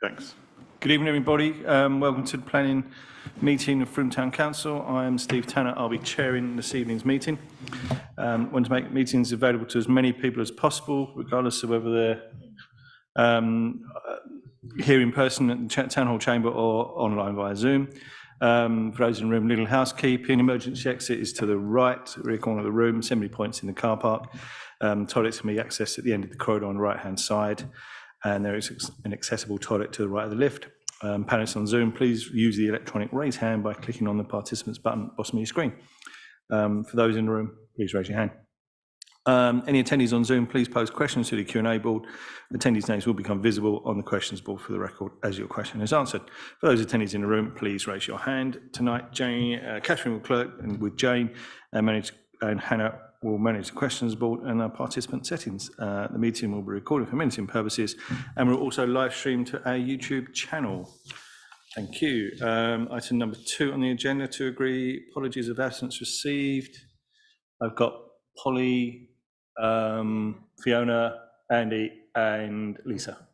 Thanks. Good evening, everybody. Welcome to the planning meeting of Frome Town Council. I am Steve Tanner. I'll be chairing this evening's meeting. Want to make meetings available to as many people as possible, regardless of whether they're here in person at the Town Hall Chamber or online via Zoom. For those in the room, little housekeeping. Emergency exit is to the right, rear corner of the room, assembly points in the car park. Toilets can be accessed at the end of the corridor on the right-hand side. And there is an accessible toilet to the right of the lift. Panelists on Zoom, please use the electronic raise hand by clicking on the participants button at the bottom of your screen. For those in the room, please raise your hand. Any attendees on Zoom, please pose questions to the Q&A board. Attendees' names will become visible on the questions board for the record as your question is answered. For those attendees in the room, please raise your hand. Tonight, Catherine will clerk and with Jane and Hannah will manage the questions board and our participant settings. The meeting will be recorded for minuting purposes and will also live stream to our YouTube channel. Thank you. Item number 2 on the agenda, to agree apologies of absence received. I've got Polly, Fiona, Andy and Lisa.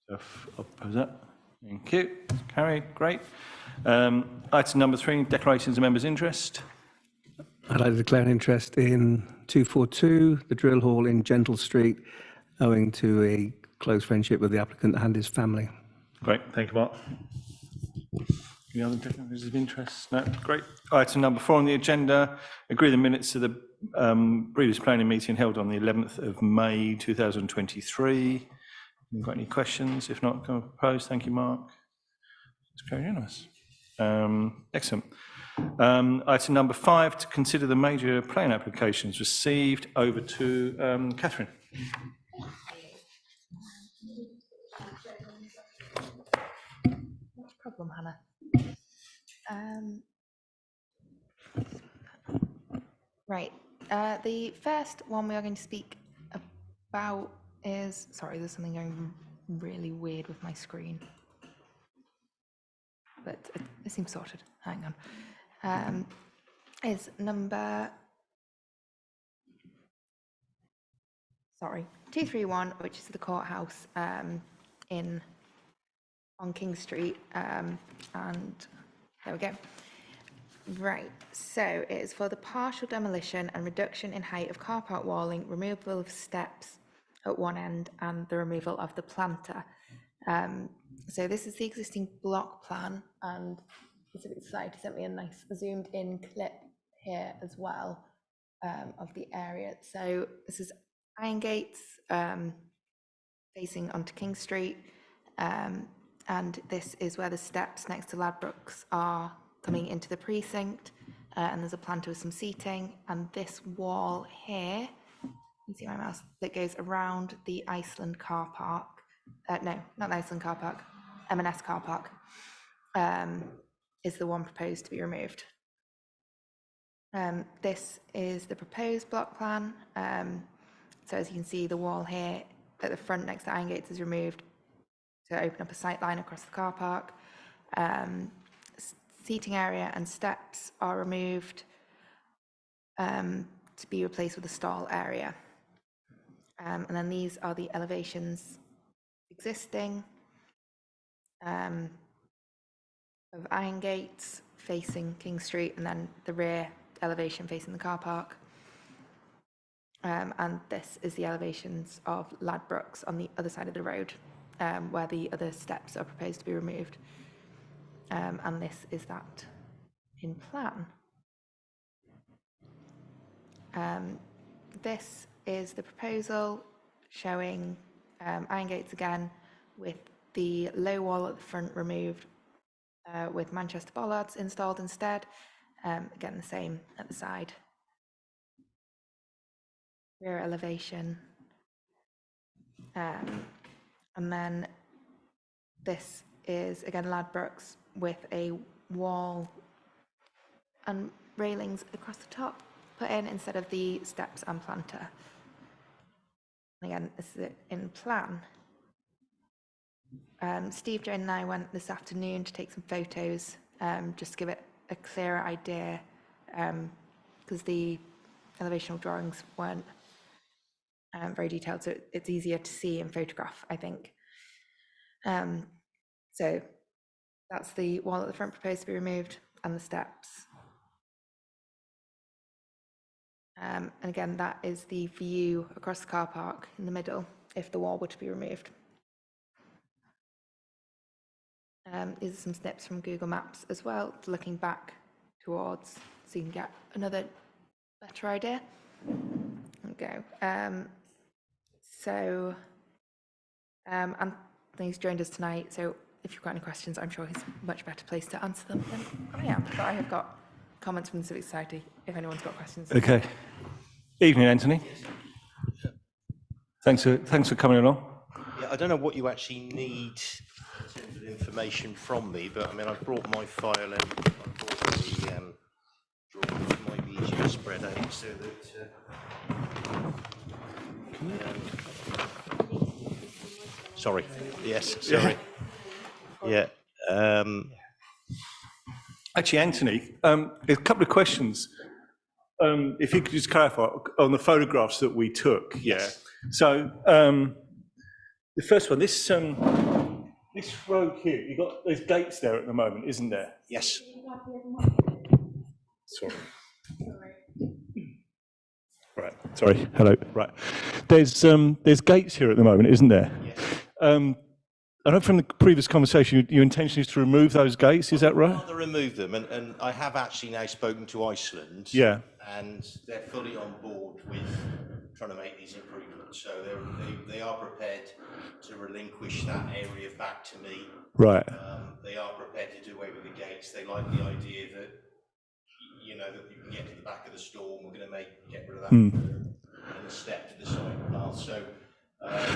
So I'll propose that. Thank you. Carried. Great. Item number 3, declarations of members' interest. I'd like to declare an interest in 242, the drill hall in Gentle Street, owing to a close friendship with the applicant and his family. Great, thank you, Mark. Any other declarations of interest? No, great. Item number 4 on the agenda, agree the minutes of the previous planning meeting held on the 11th of May 2023. Got any questions? If not, can I propose? Thank you, Mark. It's very unanimous. Excellent. Item number 5, to consider the major plan applications received. Over to Catherine. No problem, Hannah. Right. The first one we are going to speak about is, sorry, there's something going really weird with my screen, but it seems sorted. Hang on. Is number 231, which is the courthouse on King Street, and there we go. Right, so it is for the partial demolition and reduction in height of car park walling, removal of steps at one end, and the removal of the planter. So this is the existing block plan, and Pacific Society sent me a nice zoomed in clip here as well of the area. So this is Iron Gates facing onto King Street, and this is where the steps next to Ladbrokes are coming into the precinct, and there's a planter with some seating, and this wall here, you can see my mouse, that goes around the Iceland car park, no, not the Iceland car park, M&S car park, is the one proposed to be removed. This is the proposed block plan. So as you can see, the wall here at the front next to Iron Gates is removed to open up a sight line across the car park. Seating area and steps are removed to be replaced with a stall area. And then these are the elevations existing of Iron Gates facing King Street, and then the rear elevation facing the car park. And this is the elevations of Ladbrokes on the other side of the road, where the other steps are proposed to be removed. And this is that in plan. This is the proposal showing Iron Gates again, with the low wall at the front removed, with Manchester bollards installed instead. Again, the same at the side. Rear elevation. And then this is again Ladbrokes with a wall and railings across the top put in instead of the steps and planter. Again, this is it in plan. Steve, Jane and I went this afternoon to take some photos, just to give it a clearer idea, because the elevational drawings weren't very detailed, so it's easier to see in photograph, I think. So that's the wall at the front proposed to be removed and the steps. And again, that is the view across the car park in the middle if the wall were to be removed. These are some snips from Google Maps as well, looking back towards, so you can get another better idea. There we go. Anthony's joined us tonight, so if you've got any questions, I'm sure he's much better placed to answer them than I am. But I have got comments from the Civic Society if anyone's got questions. Okay. Evening, Anthony. Thanks for coming along. Yeah, I don't know what you actually need in terms of information from me, but I mean, I've brought my file and I've brought the drawings. It might be easier to spread out so that. Sorry. Yes. Sorry. Yeah. Actually, Anthony, there's a couple of questions. If you could just clarify on the photographs that we took. Yes. Yeah. So the first one, this road here, there's gates there at the moment, isn't there? Yes. Sorry. Right. Sorry. Hello. Right. There's gates here at the moment, isn't there? Yes. I know from the previous conversation, your intention is to remove those gates. Is that right? I'd rather remove them, and I have actually now spoken to Iceland. Yeah. And they're fully on board with trying to make these improvements. So they are prepared to relinquish that area back to me. Right. They are prepared to do away with the gates. They like the idea that, you know, that you can get to the back of the store, and we're going to get rid of that and a step to the side path. So.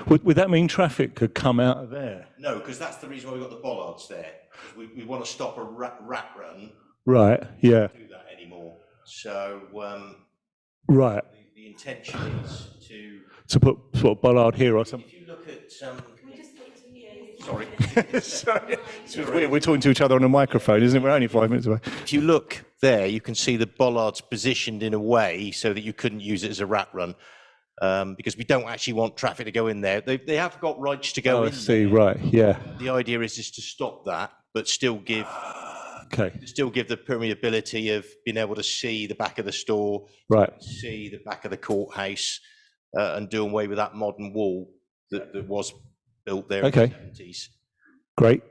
Would that mean traffic could come out of there? No, because that's the reason why we've got the bollards there. We want to stop a rat run. Right. Yeah. Do that anymore. So. Right. The intention is to put sort of bollard here or something. If you look at Sorry. It's weird. We're talking to each other on a microphone, isn't it? We're only 5 minutes away. If you look there, you can see the bollards positioned in a way so that you couldn't use it as a rat run, because we don't actually want traffic to go in there. They have got rights to go in. I see. There. Right. Yeah. The idea is just to stop that, but still give the permeability of being able to see the back of the store, right, see the back of the courthouse, and do away with that modern wall that was built there in the 70s. Great.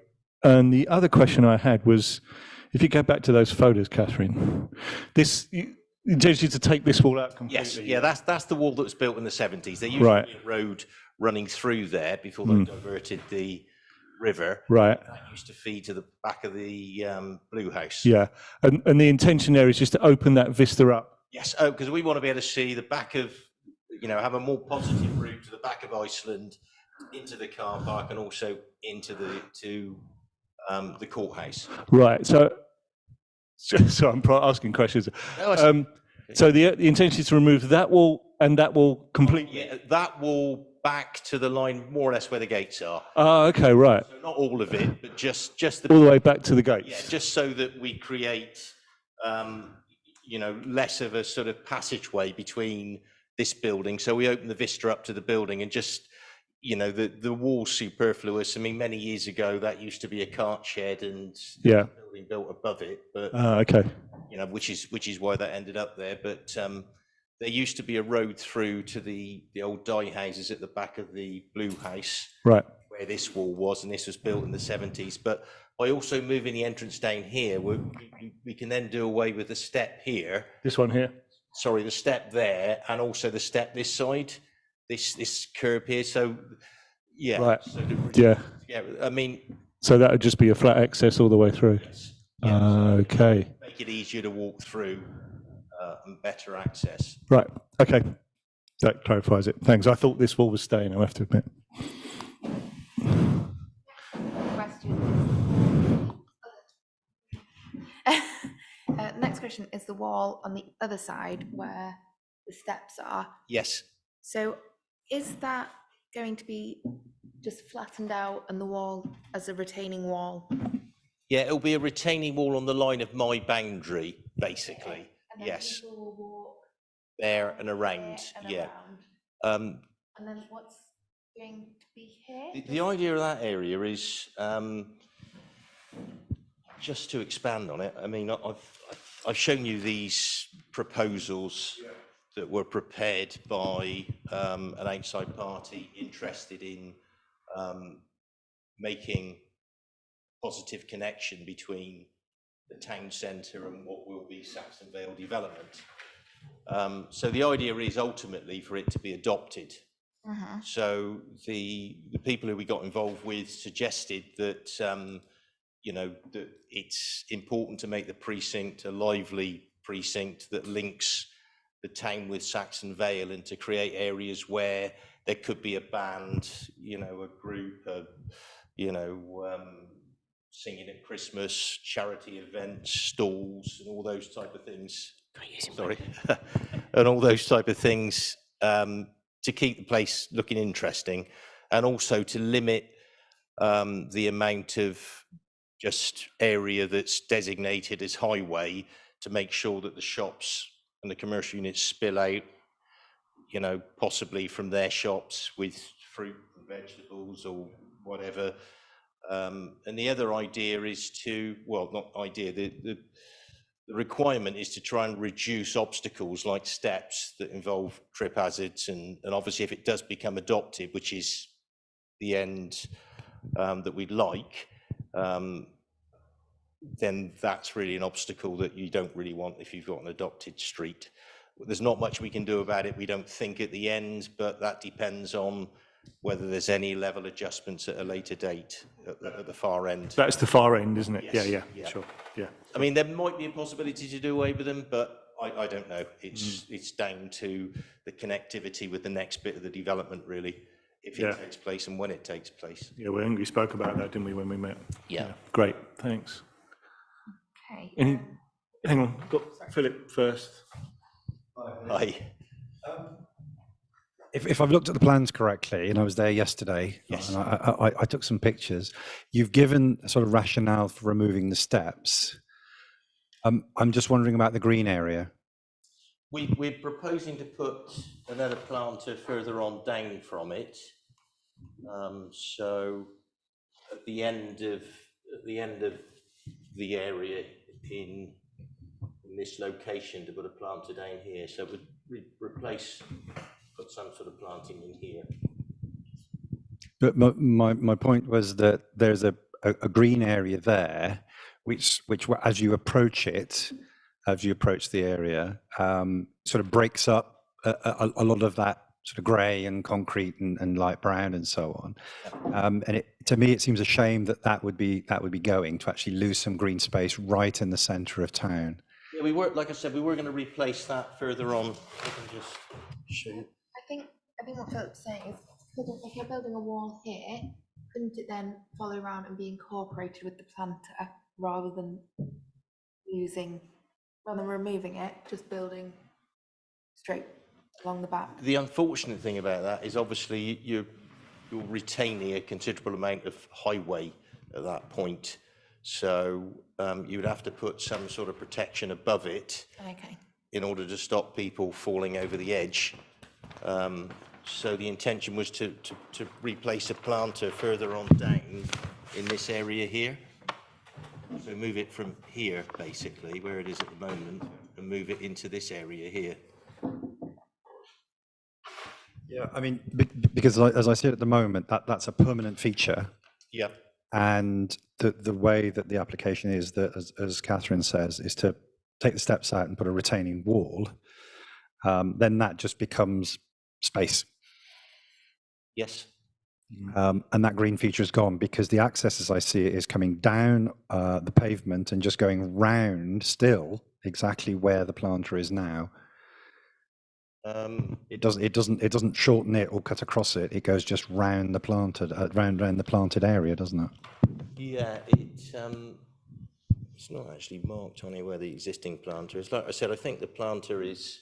And the other question I had was, if you go back to those photos, Catherine, you intended you to take this wall out completely? Yes, yeah, that's the wall that was built in the 70s. There used to be a road running through there before they diverted the river. Right. That used to feed to the back of the Blue House. Yeah, and the intention there is just to open that vista up. Yes, because we want to be able to see the back of, have a more positive route to the back of Iceland, into the car park, and also into the courthouse. Right. So I'm asking questions. No, so the intention is to remove that wall and that wall completely. Yeah, that wall back to the line more or less where the gates are. Oh, okay, right. So not all of it, but just all the way back to the gates. Yeah, just so that we create, less of a sort of passageway between this building. So we open the vista up to the building and just, the wall's superfluous. I mean, many years ago that used to be a cart shed and yeah, building built above it. But okay. Which is why that ended up there. But there used to be a road through to the old dye houses at the back of the Blue House, right, where this wall was, and this was built in the 70s. But by also moving the entrance down here, we can then do away with the step here. This one here? Sorry, the step there, and also the step this side, this curb here. So, yeah. Right, so yeah. I mean... So that would just be a flat access all the way through? Yes. Okay. Make it easier to walk through and better access. Right, okay. That clarifies it. Thanks. I thought this wall was staying, I have to admit. Next question is the wall on the other side where the steps are. Yes. So is that going to be just flattened out and the wall as a retaining wall? Yeah, it'll be a retaining wall on the line of my boundary, basically. And then yes. people will walk there and around. there and yeah. around. And then what's going to be here? The idea of that area is, just to expand on it, I mean, I've shown you these proposals that were prepared by an outside party interested in making positive connection between the town centre and what will be Saxon Vale development. So the idea is ultimately for it to be adopted. So the people who we got involved with suggested that you know, that it's important to make the precinct a lively precinct that links the town with Saxon Vale, and to create areas where there could be a band, you know, a group, you know, singing at Christmas, charity events, stalls, and all those type of things. Sorry, and all those type of things to keep the place looking interesting, and also to limit the amount of just area that's designated as highway, to make sure that the shops and the commercial units spill out, you know, possibly from their shops with fruit and vegetables or whatever. And the other idea is to, well, not idea, the requirement is to try and reduce obstacles like steps that involve trip hazards. And obviously if it does become adopted, which is the end that we'd like, then that's really an obstacle that you don't really want if you've got an adopted street. There's not much we can do about it, we don't think, at the end, but that depends on whether there's any level adjustments at a later date at the far end. That's the far end, isn't it? Yes, Yeah, yeah. sure, yeah. I mean, there might be a possibility to do away with them, but I don't know. It's down to the connectivity with the next bit of the development, really, if it takes place and when it takes place. Yeah, we spoke about that, didn't we, when we met? Yeah. Great, thanks. Okay. Hang on, got Philip first. Hi. If I've looked at the plans correctly, and I was there yesterday, Yes. and I took some pictures, you've given a sort of rationale for removing the steps. I'm just wondering about the green area. We're proposing to put another planter further on down from it. So at the end of the area in this location, to put a planter down here. So it would replace, put some sort of planting in here. But my point was that there's a green area there, which as you approach it, as you approach the area, sort of breaks up a lot of that sort of grey and concrete and light brown and so on. And to me, it seems a shame that would be going to actually lose some green space right in the centre of town. Yeah, we were, like I said, we were going to replace that further on. I can just show you. I think what Philip's saying is, if you're building a wall here, couldn't it then follow around and be incorporated with the planter rather than removing it, just building straight along the back? The unfortunate thing about that is obviously you're retaining a considerable amount of highway at that point. So you would have to put some sort of protection above it Okay. in order to stop people falling over the edge. So the intention was to replace a planter further on down in this area here. So move it from here, basically, where it is at the moment, and move it into this area here. Yeah, I mean, because as I see it at the moment, that's a permanent feature. Yeah. And the way that the application is, that as Catherine says, is to take the steps out and put a retaining wall, then that just becomes space. Yes. And that green feature is gone, because the access, as I see it, is coming down the pavement and just going round still exactly where the planter is now. It doesn't shorten it or cut across it. It goes just round the planted round the planted area, doesn't it? Yeah, it's not actually marked on here where the existing planter is. Like I said, I think the planter is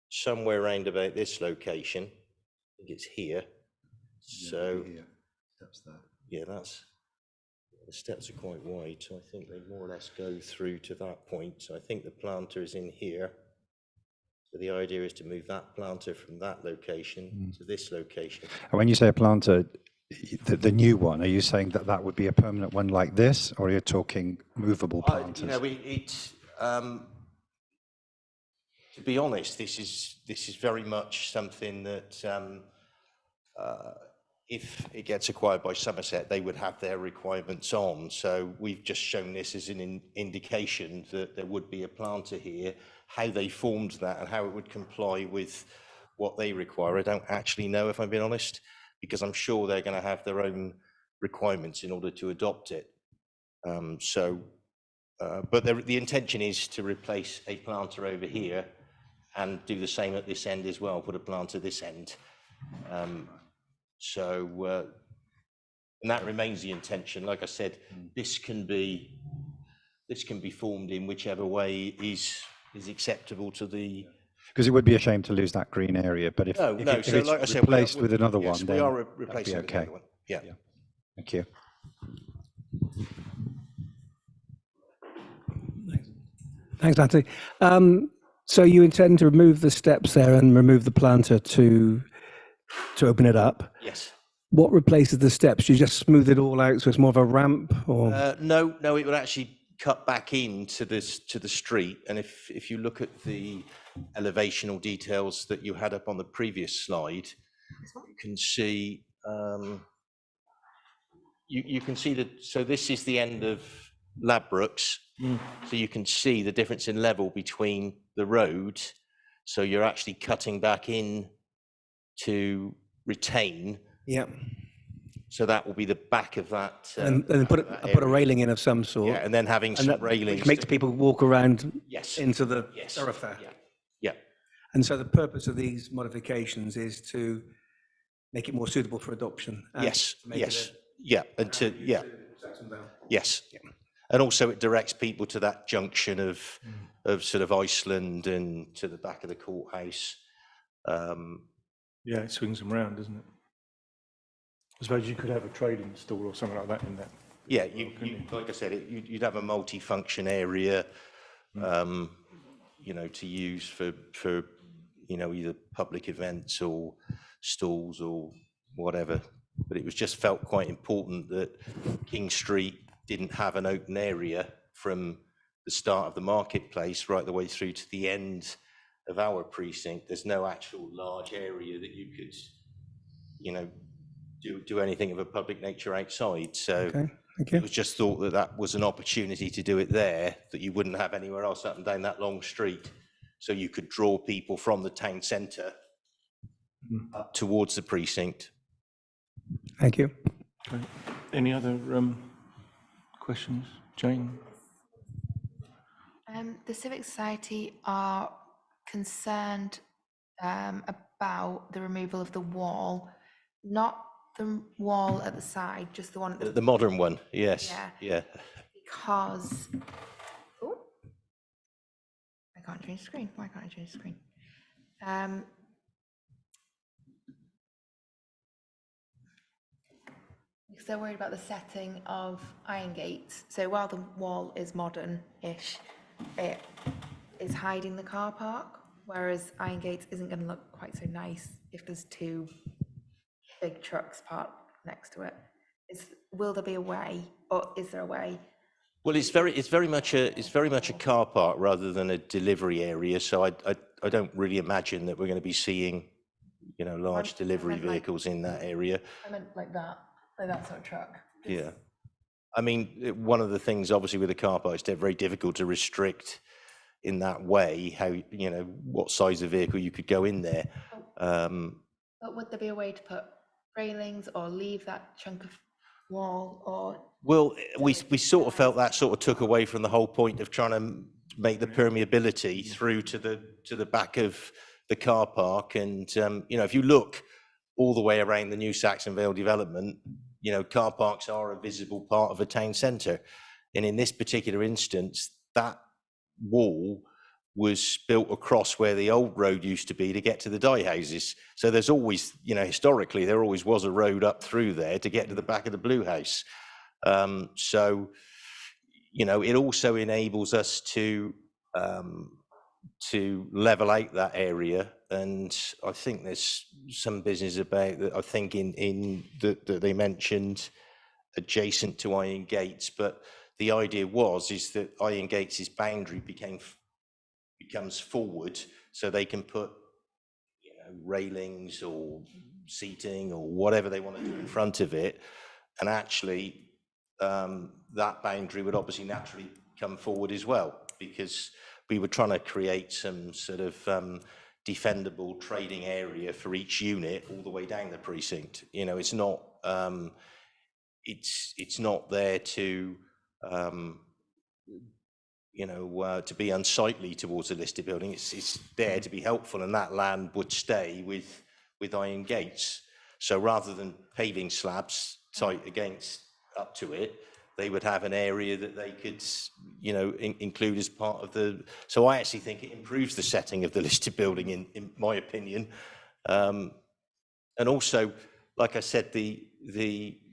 somewhere around about this location. I think it's here. So yeah, the steps are quite wide, so I think they more or less go through to that point. So I think the planter is in here. So the idea is to move that planter from that location to this location. And when you say a planter, the new one, are you saying that that would be a permanent one like this, or are you talking movable planters? You know, it's to be honest, this is very much something that if it gets acquired by Somerset, they would have their requirements on. So we've just shown this as an indication that there would be a planter here. How they formed that and how it would comply with what they require, I don't actually know, if I'm being honest, because I'm sure they're going to have their own requirements in order to adopt it. But the intention is to replace a planter over here and do the same at this end as well, put a planter this end. And that remains the intention. Like I said, this can be formed in whichever way is acceptable to the. Because it would be a shame to lose that green area, but if, No, if so it's like I said, replaced with another yes, one, we then are that'd be replacing with okay. another one. Yeah. Thank you. Thanks, Natalie. So you intend to remove the steps there and remove the planter to open it up. Yes. What replaces the steps? Do you just smooth it all out so it's more of a ramp, or? No, it would actually cut back into this to the street. And if you look at the elevational details that you had up on the previous slide, you can see you can see that. So this is the end of Ladbrokes. So you can see the difference in level between the road. So you're actually cutting back in to retain. Yeah. So that will be the back of that. And put a railing in of some sort. Yeah, and then having some railings. Which makes people walk around Yes. into the Yes. thoroughfare. Yeah. And so the purpose of these modifications is to make it more suitable for adoption. And Yes. to make Yes. it Yeah. And to Saxon Vale. yes. And also it directs people to that junction of sort of Iceland and to the back of the courthouse. Yeah, it swings them round, doesn't it? I suppose you could have a trading stall or something like that in that. Yeah, you like I said, you'd have a multi-function area, you know, to use for you know, either public events or stalls or whatever. But it was just felt quite important that King Street didn't have an open area from the start of the marketplace right the way through to the end of our precinct. There's no actual large area that you could, you know, do anything of a public nature outside. So Okay, thank you. it was just thought that that was an opportunity to do it there that you wouldn't have anywhere else up and down that long street. So you could draw people from the town centre up towards the precinct. Thank you. Okay. Any other questions? Jane? The Civic Society are concerned about the removal of the wall, not the wall at the side, just the one at The modern one, yes, yeah. because, oh, I can't change the screen. Why can't I change the screen? Because they're worried about the setting of iron gates. So while the wall is modern-ish, it is hiding the car park, whereas iron gates isn't going to look quite so nice if there's two big trucks parked next to it. Will there be a way, or is there a way? Well, it's very much a car park rather than a delivery area. So I don't really imagine that we're going to be seeing, you know, large delivery meant like- vehicles in that area. I meant like that sort of truck. Yeah. I mean, one of the things obviously with a car park, it's very difficult to restrict in that way how, you know, what size of vehicle you could go in there. But would there be a way to put railings or leave that chunk of wall or? Well, we sort of felt that sort of took away from the whole point of trying to make the permeability through to the back of the car park. And, you know, if you look all the way around the new Saxon Vale development, you know, car parks are a visible part of a town centre. And in this particular instance, that wall was built across where the old road used to be to get to the dye houses. So there's always, you know, historically, there always was a road up through there to get to the back of the Blue House. So, you know, it also enables us to to level out that area. And I think there's some business about that, I think in that they mentioned adjacent to Iron Gates, but the idea is that Iron Gates' boundary becomes forward, so they can put, you know, railings or seating or whatever they want to do in front of it, and actually that boundary would obviously naturally come forward as well, because we were trying to create some sort of defendable trading area for each unit all the way down the precinct. You know, it's not it's not there to you know, to be unsightly towards a listed building. It's there to be helpful, and that land would stay with Iron Gates. So rather than paving slabs tight against up to it, they would have an area that they could, you know, include as part of the. So I actually think it improves the setting of the listed building, in my opinion. And also, like I said, the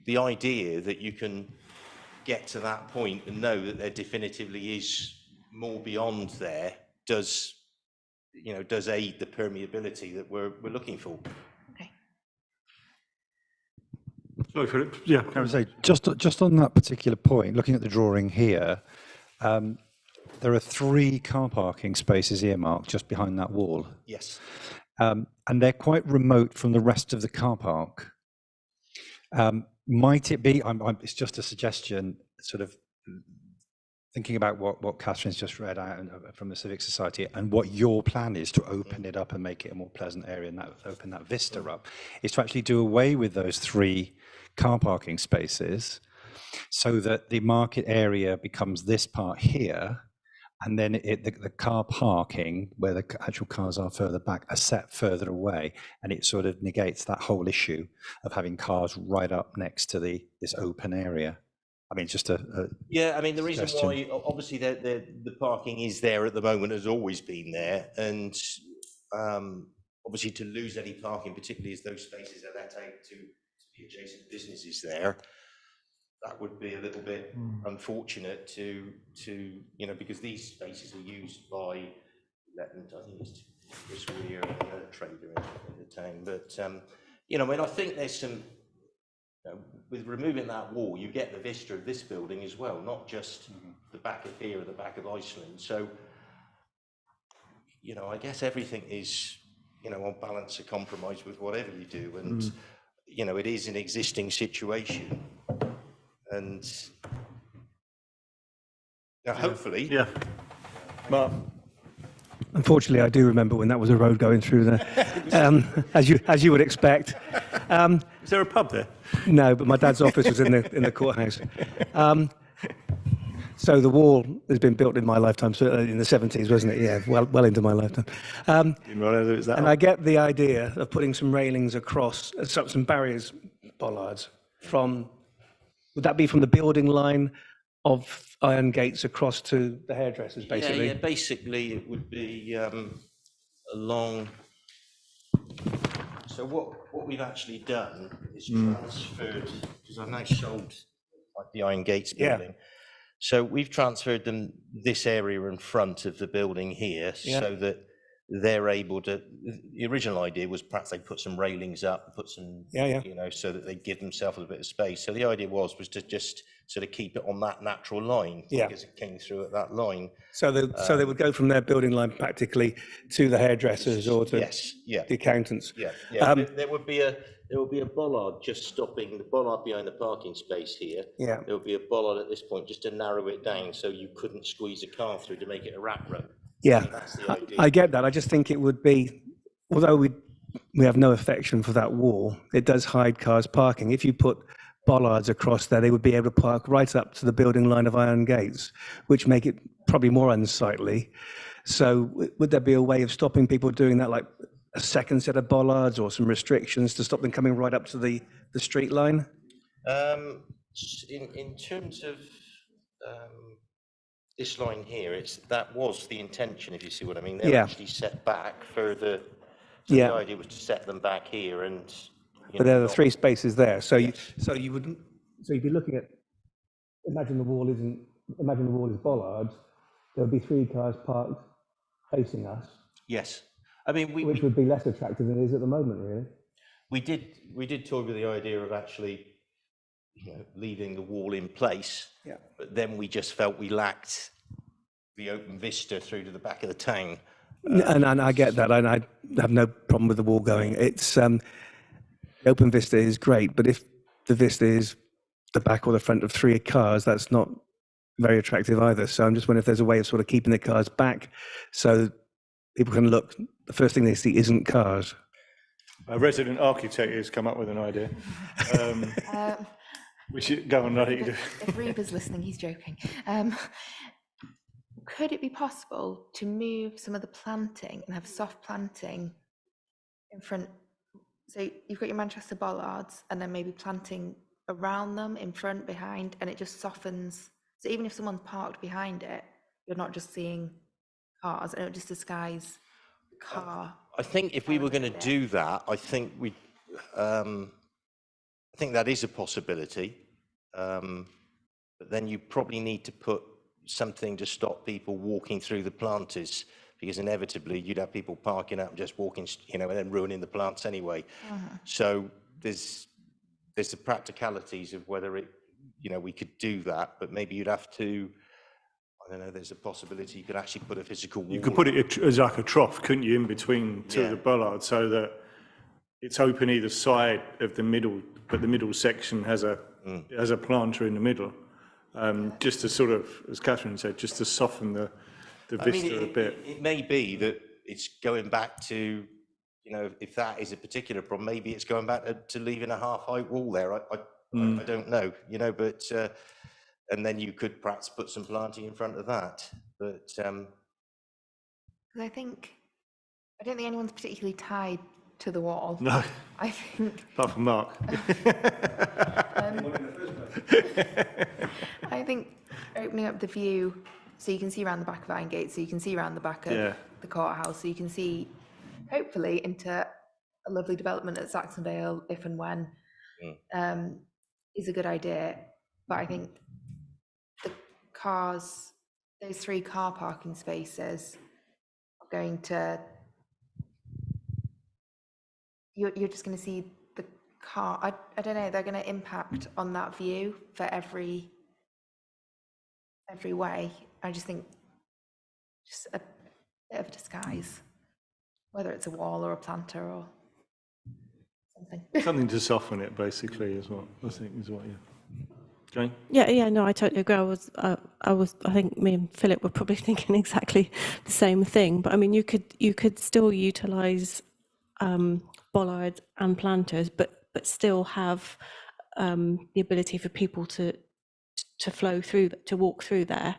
idea that you can get to that point and know that there definitively is more beyond there does, you know, does aid the permeability that we're looking for. Okay. Sorry, Philip. Yeah. I would say just on that particular point, looking at the drawing here, there are 3 car parking spaces earmarked just behind that wall. Yes. And they're quite remote from the rest of the car park. Might it be, it's just a suggestion, sort of thinking about what Catherine's just read out from the Civic Society, and what your plan is to open it up and make it a more pleasant area and open that vista up, is to actually do away with those 3 car parking spaces so that the market area becomes this part here, and then the car parking, where the actual cars are further back, are set further away, and it sort of negates that whole issue of having cars right up next to this open area. I mean, just yeah, I mean, the reason suggestion. why, obviously, the parking is there at the moment, has always been there, and obviously to lose any parking, particularly as those spaces are let out to the adjacent businesses there, that would be a little bit unfortunate to you know, because these spaces are used by, I think it's Chris Weir, another trader in the town, but you know, I mean, I think there's some, you know, with removing that wall, you get the vista of this building as well, not just the back of here or the back of Iceland. So, you know, I guess everything is, you know, on balance a compromise with whatever you do, and you know, it is an existing situation. And hopefully, Yeah. Mark. Unfortunately, I do remember when that was a road going through there, as you would expect. Is there a pub there? No, but my dad's office was in the courthouse. So the wall has been built in my lifetime, so in the 70s, wasn't it? Yeah, well into my lifetime. Didn't realise it was that And old. I get the idea of putting some railings across, some barriers, bollards, from, would that be from the building line of Iron Gates across to the hairdressers, basically? yeah, basically it would be along. So what we've actually done is transferred, because I've now sold like the Iron Gates building. So we've transferred them this area in front of the building here, so that they're able to. The original idea was perhaps they put some railings up, put some, you know, so that they give themselves a bit of space. So the idea was to just sort of keep it on that natural line, because it came through at that line. So they would go from their building line practically to the hairdressers or to the accountants. There would be a bollard just stopping, the bollard behind the parking space here. Yeah. There would be a bollard at this point just to narrow it down so you couldn't squeeze a car through to make it a rat road. Yeah, That's the idea. I get that. I just think it would be, although we have no affection for that wall, it does hide cars parking. If you put bollards across there, they would be able to park right up to the building line of Iron Gates, which make it probably more unsightly. So would there be a way of stopping people doing that, like a second set of bollards or some restrictions to stop them coming right up to the street line? In terms of this line here, that was the intention, if you see what I mean. They're actually set back further. So the idea was to set them back here, and but there are 3 spaces there. So you'd be looking at, imagine the wall is bollards. There would be 3 cars parked facing us, Yes. I mean, which would be less attractive than it is at the moment, really. we did toy with the idea of actually, leaving the wall in place. Yeah. But then we just felt we lacked the open vista through to the back of the town. And I get that, and I have no problem with the wall going. It's the open vista is great, but if the vista is the back or the front of 3 cars, that's not very attractive either. So I'm just wondering if there's a way of sort of keeping the cars back so people can look. The first thing they see isn't cars. A resident architect has come up with an idea. We should go on. If Reba's listening, he's joking. Could it be possible to move some of the planting and have soft planting in front? So you've got your Manchester bollards and then maybe planting around them, in front, behind, and it just softens. So even if someone's parked behind it, you're not just seeing cars, and it would just disguise the car. I think if we were going to do that, I think that is a possibility. But then you probably need to put something to stop people walking through the planters, because inevitably you'd have people parking up and just walking, and then ruining the plants anyway. So there's the practicalities of whether we could do that, but maybe you'd have to, I don't know, there's a possibility you could actually put a physical wall. You could put it as like a trough, couldn't you, in between two of the bollards, so that it's open either side of the middle, but the middle section has a planter in the middle, just to sort of, as Catherine said, just to soften the vista a bit. It may be that it's going back to, if that is a particular problem, maybe it's going back to leaving a half-height wall there. I don't know, but and then you could perhaps put some planting in front of that. But Because I don't think anyone's particularly tied to the wall. No, I think apart from Mark. I think opening up the view so you can see around the back of Iron Gate, so you can see around the back of the courthouse, so you can see hopefully into a lovely development at Saxonvale if and when, is a good idea. But I think the cars, those 3 car parking spaces are going to, you're just going to see the car, I don't know, they're going to impact on that view for every way. I just think just a bit of a disguise, whether it's a wall or a planter or something. Something to soften it, basically, is what I think is what you. Jane? Yeah, no, I totally agree. I think me and Philip were probably thinking exactly the same thing. But I mean, you could still utilise bollards and planters, but still have the ability for people to flow through, to walk through there.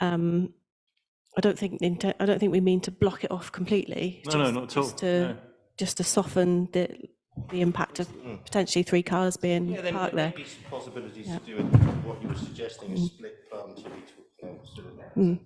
I don't think we mean to block it off completely. No, not at all. Just to soften the impact of potentially 3 cars being parked there. There may be some possibilities to do with what you were suggesting, a split planter between, sort of.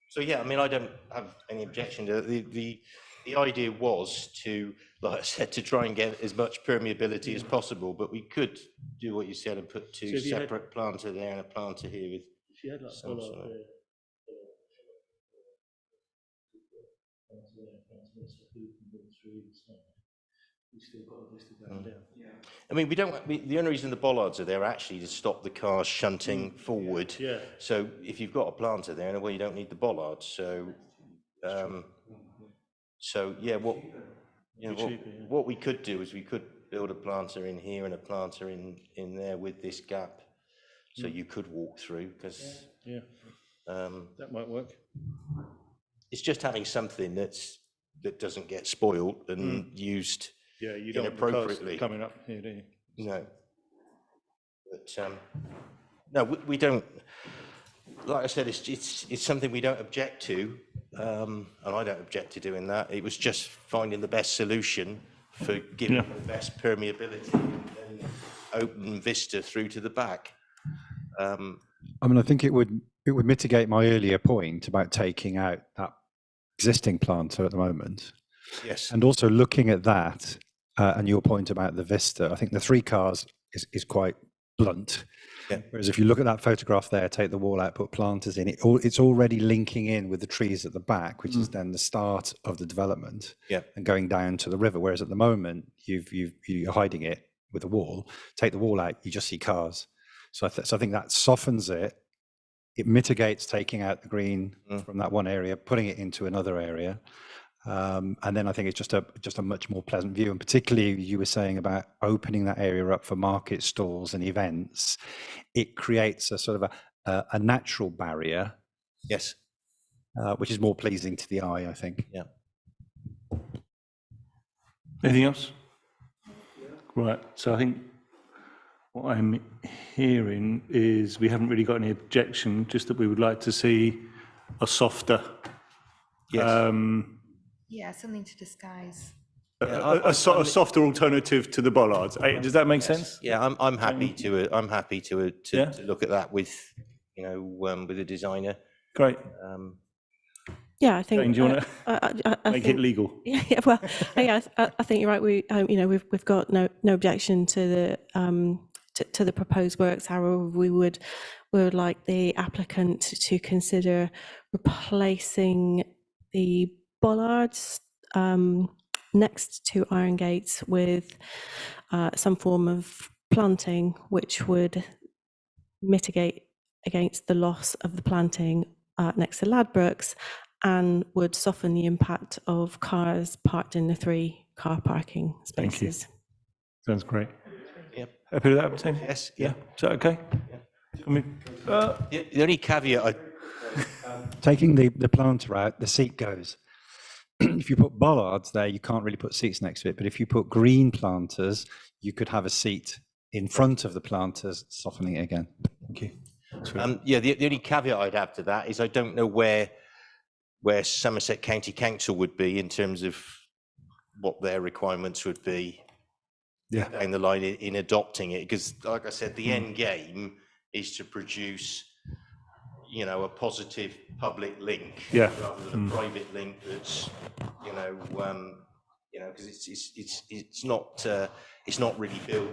So yeah, I mean, I don't have any objection to it. The idea was to, like I said, to try and get as much permeability as possible, but we could do what you said and put 2 separate planter there and a planter here with some sort of. I mean, the only reason the bollards are there actually to stop the cars shunting forward. Yeah. So if you've got a planter there, well, you don't need the bollards. So, yeah, what we could do is we could build a planter in here and a planter in there with this gap, so you could walk through, because that might work. It's just having something that doesn't get spoiled and used. Yeah, you don't want the cars coming up here, do you? No. But no, we don't. Like I said, it's something we don't object to, and I don't object to doing that. It was just finding the best solution for giving the best permeability and open vista through to the back. I mean, I think it would mitigate my earlier point about taking out that existing planter at the moment. Yes. And also looking at that and your point about the vista, I think the 3 cars is quite blunt. Yeah. Whereas if you look at that photograph there, take the wall out, put planters in, it's already linking in with the trees at the back, which is then the start of the development Yeah. and going down to the river. Whereas at the moment, you're hiding it with a wall. Take the wall out, you just see cars. So I think that softens it. It mitigates taking out the green from that one area, putting it into another area. And then I think it's just a much more pleasant view. And particularly you were saying about opening that area up for market stalls and events, it creates a sort of a natural barrier, Yes. which is more pleasing to the eye, I think. Yeah. Anything else? Right, so I think what I'm hearing is we haven't really got any objection, just that we would like to see a softer, Yes. Yeah, something to disguise. a softer alternative to the bollards. Does that make sense? Yeah, I'm happy to Yeah. to look at that with, with a designer. Great. Yeah, I think. Jane, do you want to I make think, it legal? Yeah, well, yeah, I think you're right. We've got no objection to the proposed works. However, we would like the applicant to consider replacing the bollards next to iron gates with some form of planting, which would mitigate against the loss of the planting next to Ladbrokes, and would soften the impact of cars parked in the 3 car parking Thank you. spaces. Sounds great. Yep. Happy with that, Tony? Yes. Yeah. Is that okay? Can we, The only caveat Taking the planter out, the seat goes. If you put bollards there, you can't really put seats next to it. But if you put green planters, you could have a seat in front of the planters, softening it again. Thank you. the only caveat I'd have to that is I don't know where Somerset County Council would be in terms of what their requirements would be Yeah. down the line in adopting it. Because, like I said, the end game is to produce, a positive public link Yeah. rather than a private link that's, because it's not really built.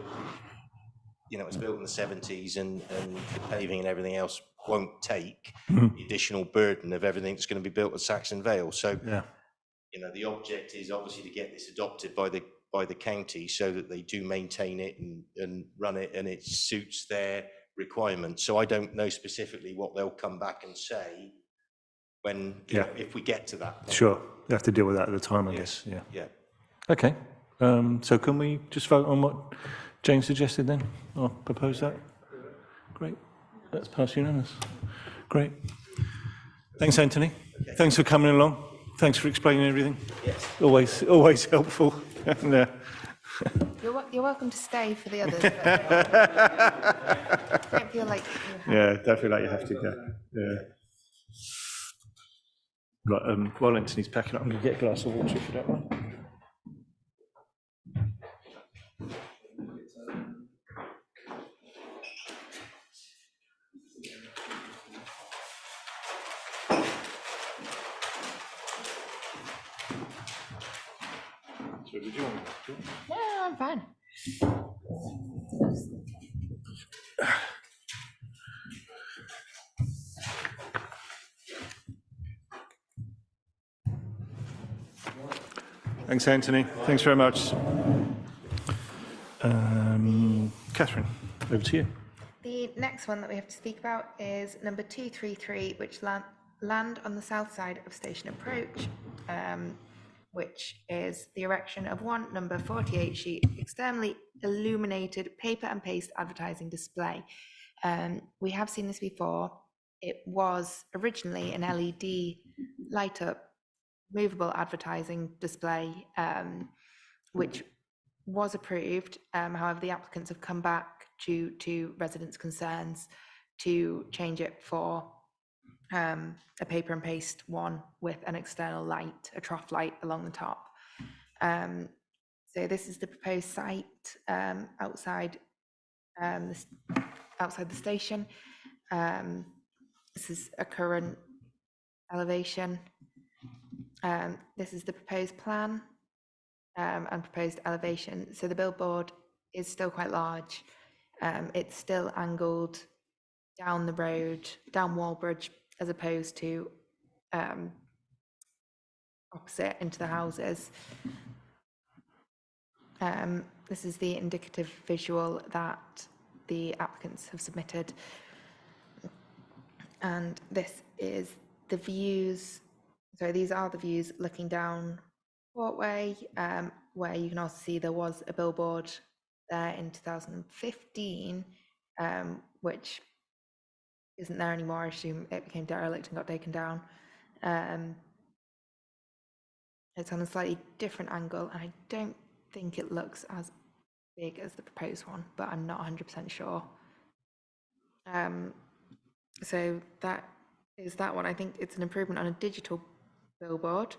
It's built in the 70s, and the paving and everything else won't take the additional burden of everything that's going to be built at Saxon Vale. So, Yeah. the object is obviously to get this adopted by the county so that they do maintain it and run it, and it suits their requirements. So I don't know specifically what they'll come back and say when, if we get to that point. Sure. You have to deal with that at the time, I guess. Yeah. Yeah. Okay. So can we just vote on what Jane suggested then? Or propose that? Great. That's passed unanimous. Great. Thanks, Anthony. Thanks for coming along. Thanks for explaining everything. Yes. Always helpful. And, You're welcome to stay for the others. But don't feel like you have. don't feel like you have to go. Yeah. Right, while Anthony's packing up, I'm going to get a glass of water if you don't mind. So did you want to? No, I'm fine. Thanks, Anthony. Thanks very much. Catherine, over to you. The next one that we have to speak about is number 233, which land on the south side of Station Approach, which is the erection of one number 48 sheet externally illuminated paper and paste advertising display. We have seen this before. It was originally an LED light up movable advertising display, which was approved. However, the applicants have come back due to residents' concerns to change it for a paper and paste one with an external light, a trough light along the top. So this is the proposed site outside the station. This is a current elevation. This is the proposed plan and proposed elevation. So the billboard is still quite large. It's still angled down the road, down Wallbridge, as opposed to opposite into the houses. This is the indicative visual that the applicants have submitted. And this is the views, so these are the views looking down Portway, where you can also see there was a billboard there in 2015, which isn't there anymore. I assume it became derelict and got taken down. It's on a slightly different angle, and I don't think it looks as big as the proposed one, but I'm not 100% sure. So that is that one. I think it's an improvement on a digital billboard.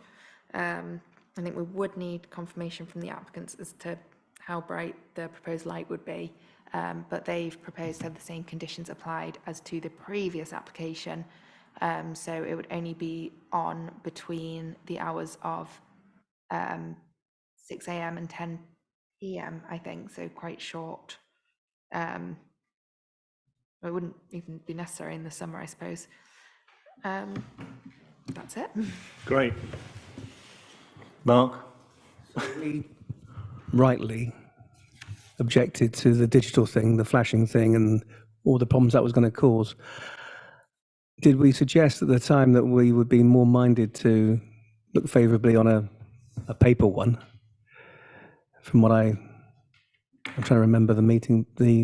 I think we would need confirmation from the applicants as to how bright the proposed light would be, but they've proposed to have the same conditions applied as to the previous application. So it would only be on between the hours of 6 a.m. and 10 p.m, I think, so quite short. It wouldn't even be necessary in the summer, I suppose. That's it. Great. Mark? We rightly objected to the digital thing, the flashing thing, and all the problems that was going to cause. Did we suggest at the time that we would be more minded to look favourably on a paper one? From what I'm trying to remember the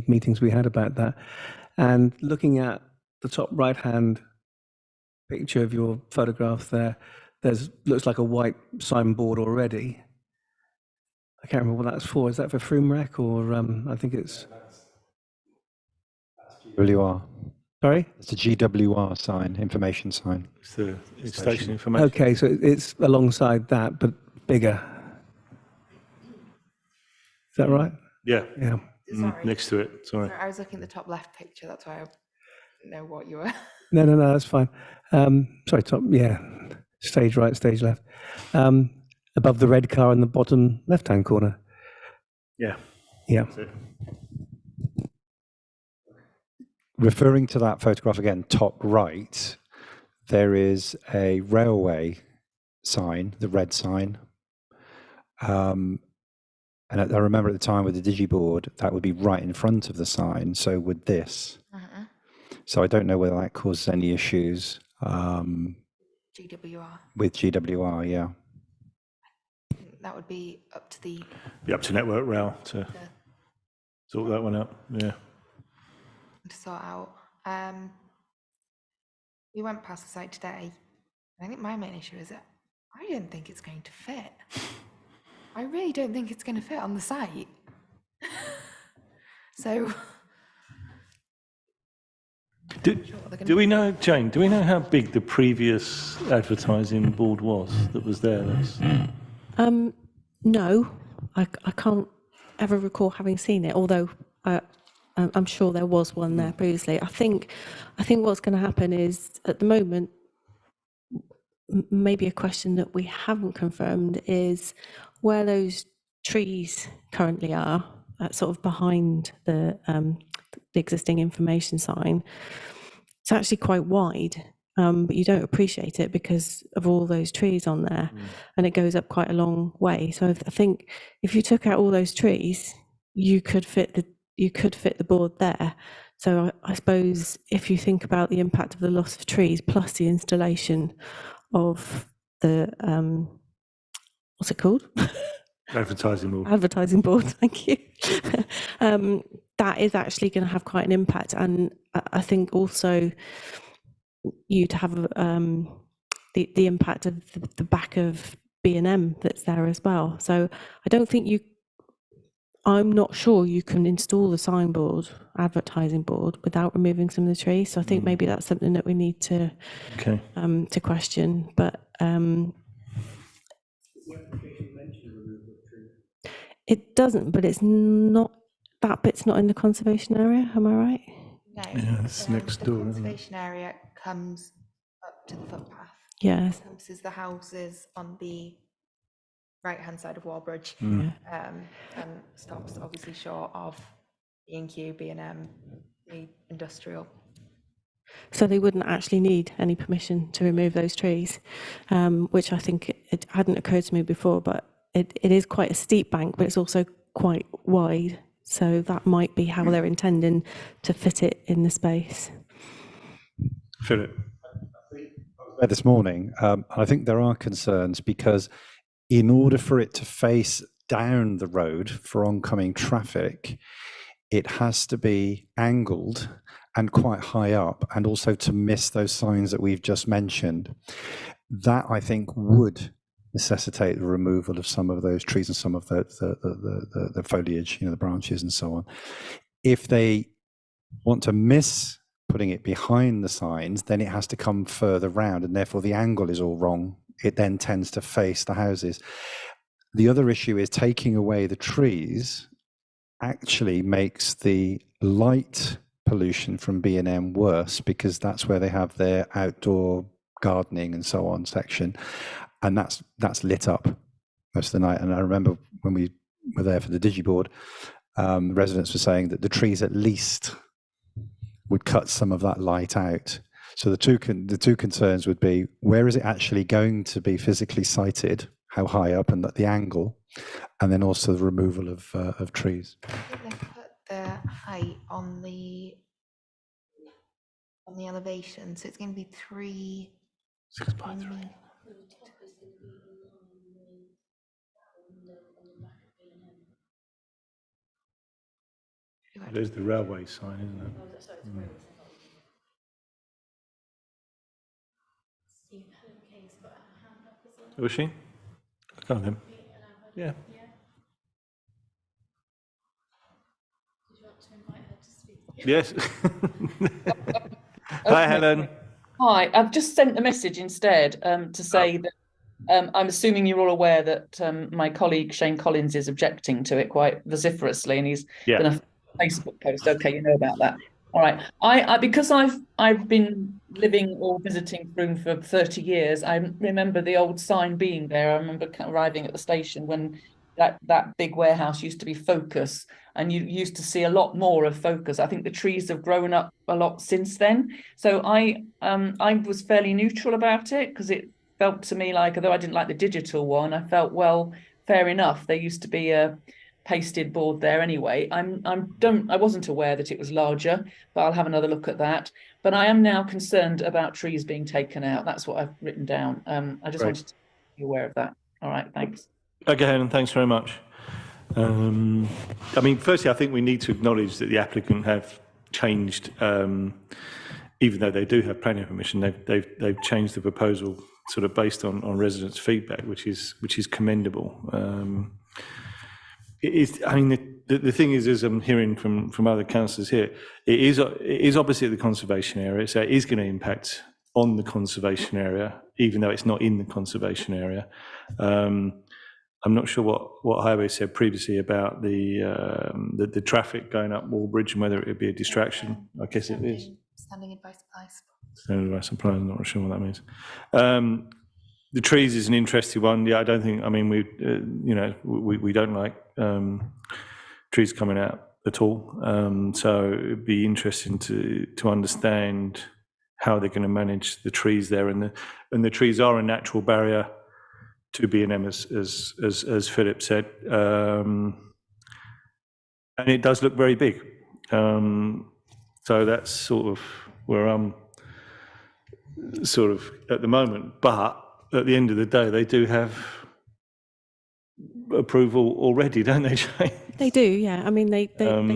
meetings we had about that, and looking at the top right-hand picture of your photograph there, looks like a white signboard already. I can't remember what that's for. Is that for Froome Rec, or I think it's... GWR. Sorry? It's a GWR sign, information sign. It's the station information. Okay, so it's alongside that, but bigger. Is that right? Yeah, Yeah. Sorry. next to it, sorry. Sorry, I was looking at the top left picture, that's why I didn't know what you were. No, that's fine. Sorry, top, yeah, stage right, stage left. Above the red car in the bottom left-hand corner. Yeah. Yeah. That's it. Referring to that photograph again, top right, there is a railway sign, the red sign. And I remember at the time with the digiboard, that would be right in front of the sign. So would this. So I don't know whether that causes any issues GWR. with GWR, yeah. That would be up to the Be up to Network Rail to sort that one out, yeah. to sort out. We went past the site today. I think my main issue is that I don't think it's going to fit. I really don't think it's going to fit on the site. So Do we know, Jane, do we know how big the previous advertising board was that was there? No, I can't ever recall having seen it, although I'm sure there was one there previously. I think what's going to happen is, at the moment, maybe a question that we haven't confirmed is where those trees currently are, sort of behind the existing information sign. It's actually quite wide, but you don't appreciate it because of all those trees on there, and it goes up quite a long way. So I think if you took out all those trees, you could fit the board there. So I suppose if you think about the impact of the loss of trees plus the installation of the what's it called? Advertising board. Advertising board, thank you. That is actually going to have quite an impact, and I think also you'd have the impact of the back of B&M that's there as well. So I don't think I'm not sure you can install the signboard, advertising board, without removing some of the trees. So I think maybe that's something that we need to question. But it doesn't. But it's not, that bit's not in the conservation area. Am I right? no, Yeah, it's next the door, isn't it? conservation area comes up to the footpath. Yes. This is the houses on the right-hand side of Wallbridge, Mm. and stops obviously short of B&Q, B&M, the industrial. So they wouldn't actually need any permission to remove those trees, which I think it hadn't occurred to me before, but it is quite a steep bank, but it's also quite wide. So that might be how they're intending to fit it in the space. Philip? This morning, I think there are concerns because in order for it to face down the road for oncoming traffic, it has to be angled and quite high up, and also to miss those signs that we've just mentioned. That, I think, would necessitate the removal of some of those trees and some of the foliage, the branches and so on. If they want to miss putting it behind the signs, then it has to come further round, and therefore the angle is all wrong. It then tends to face the houses. The other issue is taking away the trees actually makes the light pollution from B&M worse, because that's where they have their outdoor gardening and so on section, and that's lit up most of the night. And I remember when we were there for the Digiboard, the residents were saying that the trees at least would cut some of that light out. So the two concerns would be, where is it actually going to be physically sited, how high up, and the angle, and then also the removal of trees. I think they put the height on the elevation, so it's going to be 6 by 3. There's the railway sign, isn't it? Was she? I can't remember. Yeah. Yes. Hi, Helen. Hi, I've just sent a message instead to say that I'm assuming you're all aware that my colleague Shane Collins is objecting to it quite vociferously, and he's done a Facebook post. Okay, you know about that. All right. I because I've been living or visiting Frome for 30 years, I remember the old sign being there. I remember arriving at the station when that big warehouse used to be Focus, and you used to see a lot more of Focus. I think the trees have grown up a lot since then. So I was fairly neutral about it, because it felt to me like, although I didn't like the digital one, I felt, well, fair enough. There used to be a pasted board there anyway. I wasn't aware that it was larger, but I'll have another look at that. But I am now concerned about trees being taken out. That's what I've written down. I just wanted to be aware of that. All right, thanks. Okay, Helen, thanks very much. I mean, firstly, I think we need to acknowledge that the applicant have changed, even though they do have planning permission, they've changed the proposal sort of based on residents' feedback, which is commendable. It is. I mean, the thing is, as I'm hearing from other councillors here, it is opposite the conservation area, so it is going to impact on the conservation area, even though it's not in the conservation area. I'm not sure what Highway said previously about the traffic going up Wallbridge and whether it would be a distraction. I guess it is. Standing advice applies. Standing advice applies. I'm not sure what that means. The trees is an interesting one. Yeah, I don't think. I mean, we don't like trees coming out at all. So it'd be interesting to understand how they're going to manage the trees there, and the trees are a natural barrier to B&M, as Philip said, and it does look very big. So that's sort of where I'm sort of at the moment. But at the end of the day, they do have approval already, don't they, Jane? They do, yeah. I mean, they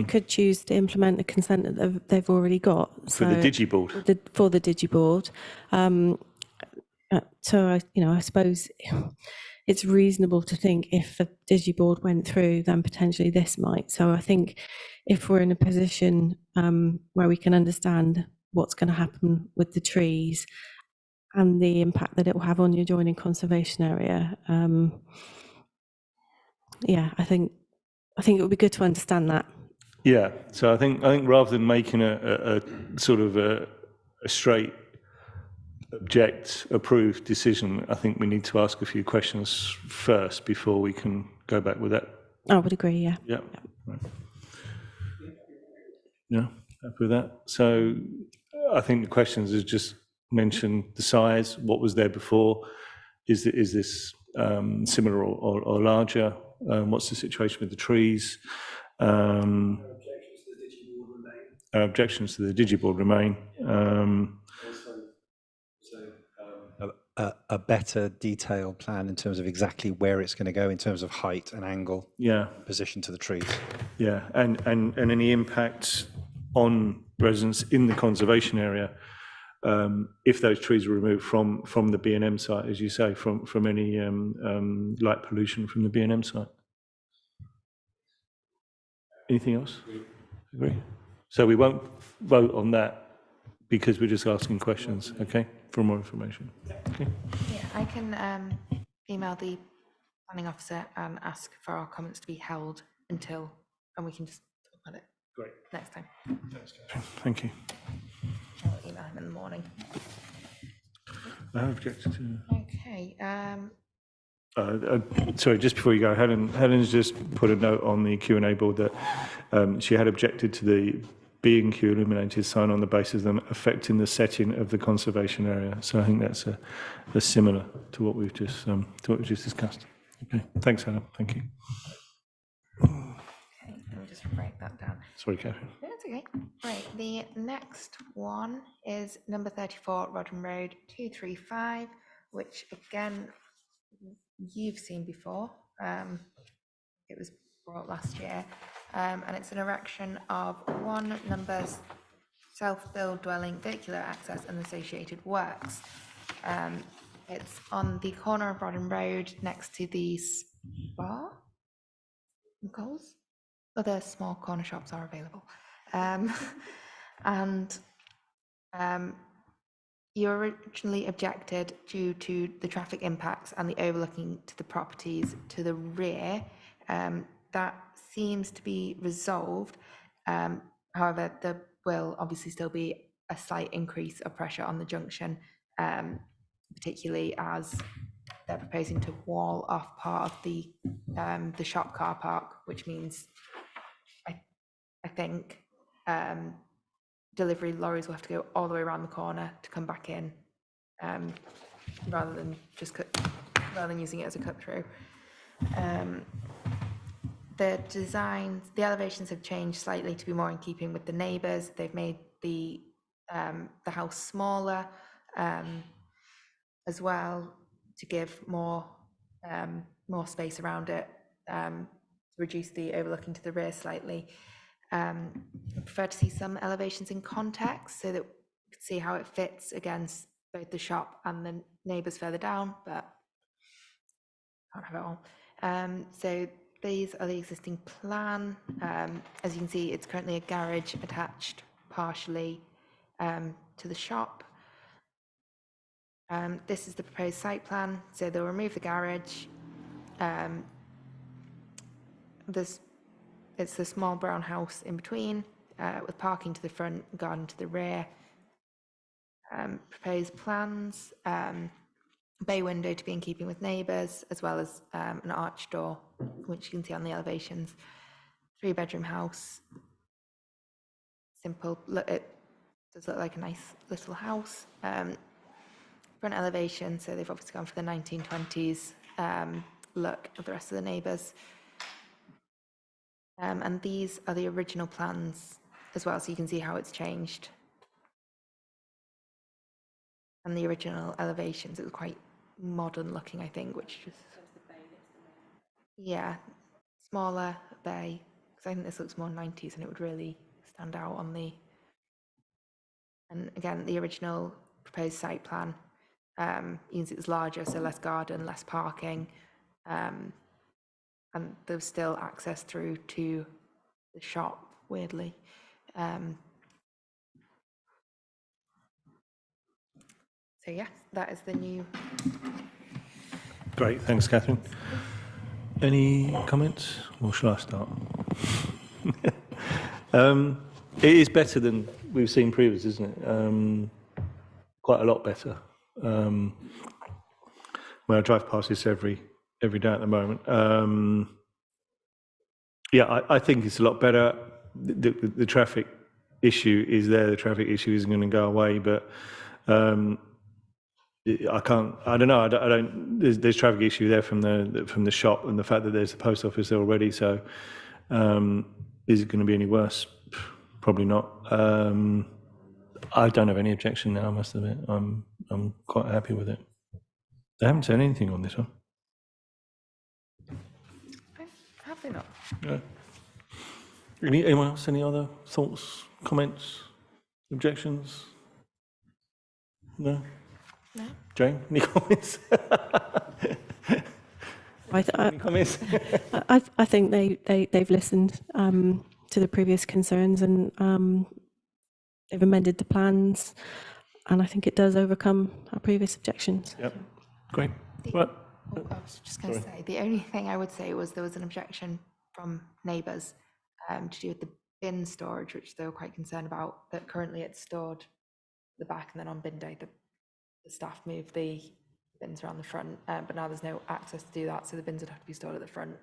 could choose to implement the consent that they've already got. For the Digiboard. For the Digiboard. So I suppose it's reasonable to think if the Digiboard went through, then potentially this might. So I think if we're in a position where we can understand what's going to happen with the trees and the impact that it will have on your adjoining conservation area, I think it would be good to understand that. Yeah. So I think rather than making a sort of a straight object approved decision, I think we need to ask a few questions first before we can go back with that. I would agree, yeah. Yeah. Right. Yeah, happy with that. So I think the questions is just mention the size, what was there before, is this similar or larger? What's the situation with the trees? Objections to the digiboard remain. A better detailed plan in terms of exactly where it's going to go in terms of height and angle, Yeah, position to the trees. yeah, and any impact on residents in the conservation area if those trees are removed from the B&M site, as you say, from any light pollution from the B&M site. Anything else? Agree. So we won't vote on that because we're just asking questions, okay, for more information. Okay. Yeah, I can email the planning officer and ask for our comments to be held until, and we can just talk about it. Great. Next time. Thanks, Catherine. Thank you. I'll email him in the morning. I have objected to. Okay. Sorry, just before you go, Helen's just put a note on the Q&A board that she had objected to the B&Q illuminated sign on the basis of them affecting the setting of the conservation area. So I think that's a similar to what we've just discussed. Okay, thanks, Helen. Thank you. Okay, let me just write that down. Sorry, Catherine. That's okay. Right, the next one is number 34, Rodham Road 235, which again, you've seen before. It was brought last year, and it's an erection of one number's self-build dwelling, vehicular access and associated works. It's on the corner of Rodham Road next to the Spa and Coles. Other small corner shops are available. You originally objected due to the traffic impacts and the overlooking to the properties to the rear. That seems to be resolved. However, there will obviously still be a slight increase of pressure on the junction, particularly as they're proposing to wall off part of the shop car park, which means I think delivery lorries will have to go all the way around the corner to come back in, rather than using it as a cut through. The designs, the elevations have changed slightly to be more in keeping with the neighbours. They've made the house smaller as well to give more space around it, to reduce the overlooking to the rear slightly. I prefer to see some elevations in context so that we can see how it fits against both the shop and the neighbours further down, but can't have it all. So these are the existing plan. As you can see, it's currently a garage attached partially to the shop. This is the proposed site plan. So they'll remove the garage. It's the small brown house in between, with parking to the front, garden to the rear. Proposed plans, bay window to be in keeping with neighbours, as well as an arch door, which you can see on the elevations. 3-bedroom house. Simple, it does look like a nice little house. Front elevation, so they've obviously gone for the 1920s look of the rest of the neighbours. And these are the original plans as well, so you can see how it's changed. And the original elevations, it was quite modern looking, I think, which just, yeah, smaller bay, because I think this looks more 90s and it would really stand out on the, and again, the original proposed site plan, means it was larger, so less garden, less parking, and there was still access through to the shop, weirdly. So yeah, that is the new. Great, thanks, Catherine. Any comments, or shall I start? It is better than we've seen previous, isn't it? Quite a lot better. When I drive past this every day at the moment. Yeah, I think it's a lot better. The traffic issue is there, the traffic issue isn't going to go away, but I don't know, there's traffic issue there from the shop and the fact that there's the post office there already, so is it going to be any worse? Probably not. I don't have any objection now, I must admit. I'm quite happy with it. They haven't said anything on this one. Have they not? No. Anyone else? Any other thoughts, comments, objections? No? No? Jane, any comments? Any comments? I think they've listened to the previous concerns, and they've amended the plans, and I think it does overcome our previous objections. Yep, great. Right. I was just going to say, the only thing I would say was there was an objection from neighbours to do with the bin storage, which they were quite concerned about, that currently it's stored at the back, and then on bin day, the staff move the bins around the front, but now there's no access to do that, so the bins would have to be stored at the front.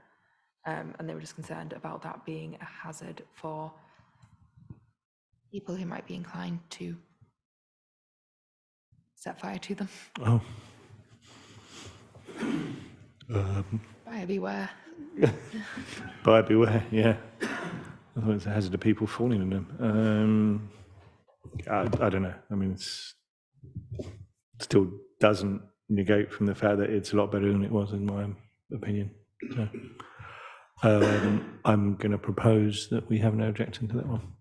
And they were just concerned about that being a hazard for people who might be inclined to set fire to them. Oh. Buyer beware. Buyer beware, yeah. Otherwise, it's a hazard of people falling in them. I don't know. I mean, it still doesn't negate from the fact that it's a lot better than it was, in my opinion. So, I'm going to propose that we have no objection to that one.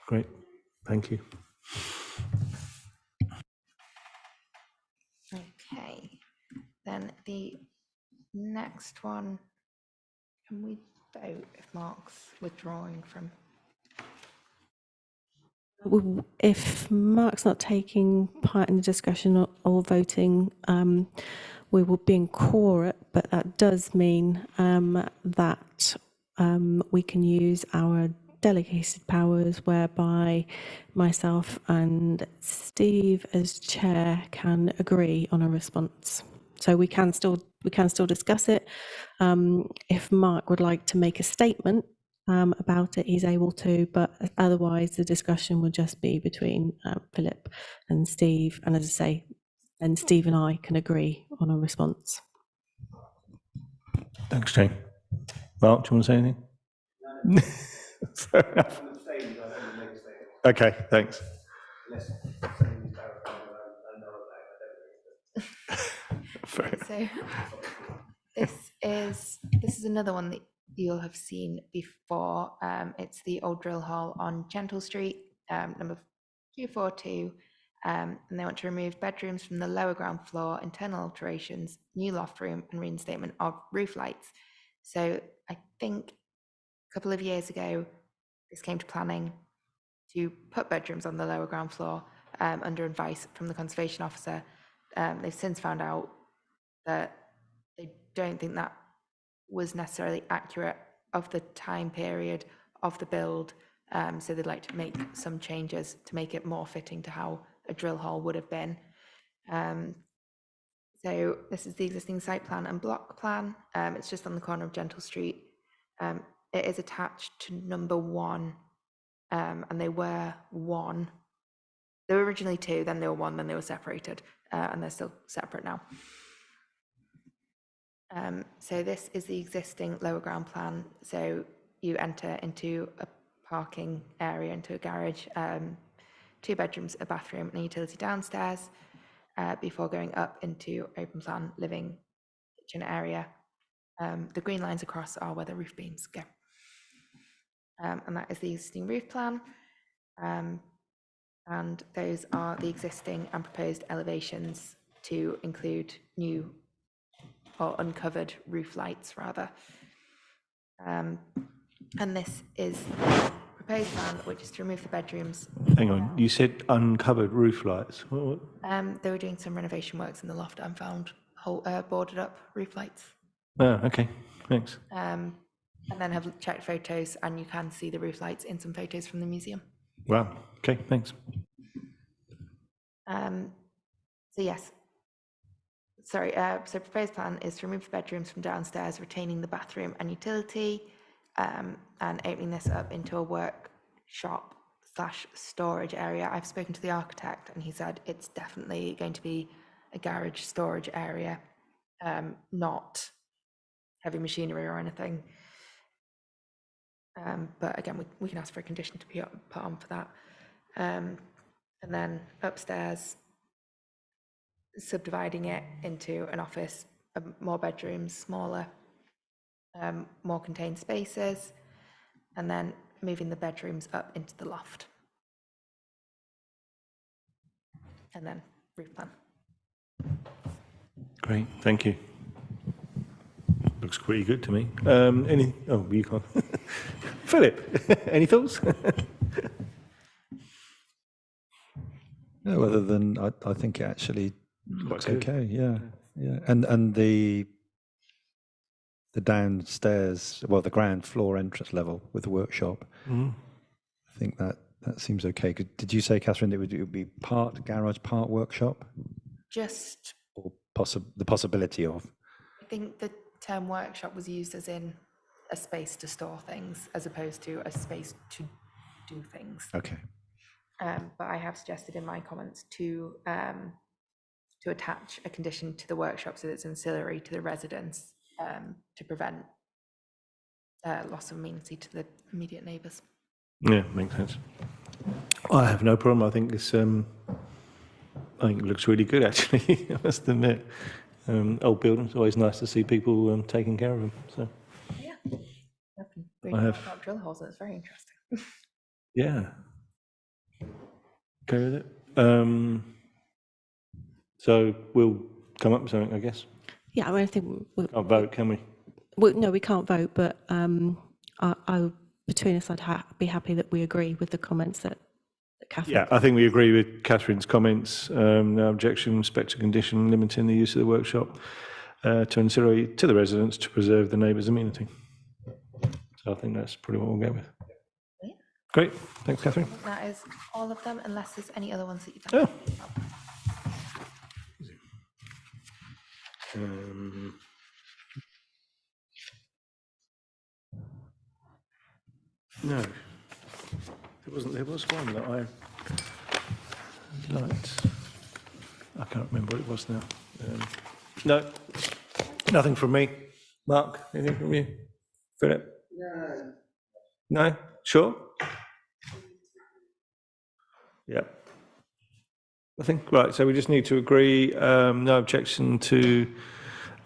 Great, thank you. Okay, then the next one, can we vote if Mark's withdrawing from? If Mark's not taking part in the discussion or voting, we will be in quorum, but that does mean that we can use our delegated powers, whereby myself and Steve as chair can agree on a response. So we can still discuss it. If Mark would like to make a statement about it, he's able to, but otherwise the discussion would just be between Philip and Steve, and as I say, then Steve and I can agree on a response. Thanks, Jane. Mark, do you want to say anything? Fair enough. Okay, thanks. So this is another one that you'll have seen before. It's the old drill hall on Gentle Street, number 242. And they want to remove bedrooms from the lower ground floor, internal alterations, new loft room, and reinstatement of roof lights. So I think a couple of years ago, this came to planning to put bedrooms on the lower ground floor under advice from the conservation officer. They've since found out that they don't think that was necessarily accurate of the time period of the build. So they'd like to make some changes to make it more fitting to how a drill hall would have been. So this is the existing site plan and block plan. It's just on the corner of Gentle Street. It is attached to number 1, and they were 1. They were originally 2, then they were 1, then they were separated, and they're still separate now. So this is the existing lower ground plan. So you enter into a parking area, into a garage, 2 bedrooms, a bathroom, and a utility downstairs, before going up into open plan living kitchen area. The green lines across are where the roof beams go. And that is the existing roof plan. And those are the existing and proposed elevations to include new or uncovered roof lights, rather. And this is the proposed plan, which is to remove the bedrooms. Hang on, you said uncovered roof lights. What? They were doing some renovation works in the loft and found whole boarded up roof lights. Oh, okay, thanks. And then have checked photos, and you can see the roof lights in some photos from the museum. Wow, okay, thanks. So yes, sorry, so proposed plan is to remove the bedrooms from downstairs, retaining the bathroom and utility, and opening this up into a work shop / storage area. I've spoken to the architect and he said it's definitely going to be a garage storage area, not heavy machinery or anything. But again, we can ask for a condition to be put on for that. And then upstairs, subdividing it into an office, more bedrooms, smaller, more contained spaces, and then moving the bedrooms up into the loft. And then roof plan. Great, thank you. Looks pretty good to me. Oh, you can't. Philip, any thoughts? No, other than I think it actually looks good. okay. Yeah, yeah. And the downstairs, well, the ground floor entrance level with the workshop. Mhm. I think that seems okay. Did you say, Catherine, it would be part garage, part workshop, Just, or the possibility of? I think the term workshop was used as in a space to store things as opposed to a space to do things. Okay. But I have suggested in my comments to attach a condition to the workshop so that it's ancillary to the residents, to prevent loss of amenity to the immediate neighbours. Yeah, makes sense. I have no problem. I think it's. I think it looks really good, actually. I must admit. Old buildings, always nice to see people taking care of them. So Yeah. I have- About drill holes, and it's very interesting. yeah, okay with it. So we'll come up with something, I guess. Yeah, I mean, I think Can't vote, can we? no, we can't vote, but between us, I'd be happy that we agree with the comments that Catherine. Yeah, I think we agree with Catherine's comments. No objection, respect to condition limiting the use of the workshop to ancillary to the residents to preserve the neighbours' amenity. So I think that's probably what we'll go with. Yeah. Great, thanks, Catherine. That is all of them, unless there's any other ones that you've Oh. done. No, there was one that I liked. I can't remember what it was now. No, nothing from me. Mark, anything from you? Philip? No. No? Sure? Yeah. Nothing? Right, so we just need to agree, no objection to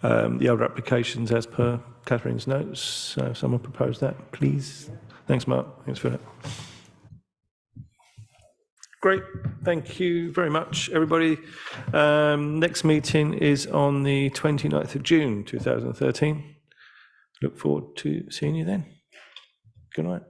the other applications as per Catherine's notes. So someone propose that, please. Thanks, Mark. Thanks, Philip. Great, thank you very much, everybody. Next meeting is on the 29th of June, 2013. Look forward to seeing you then. Good night.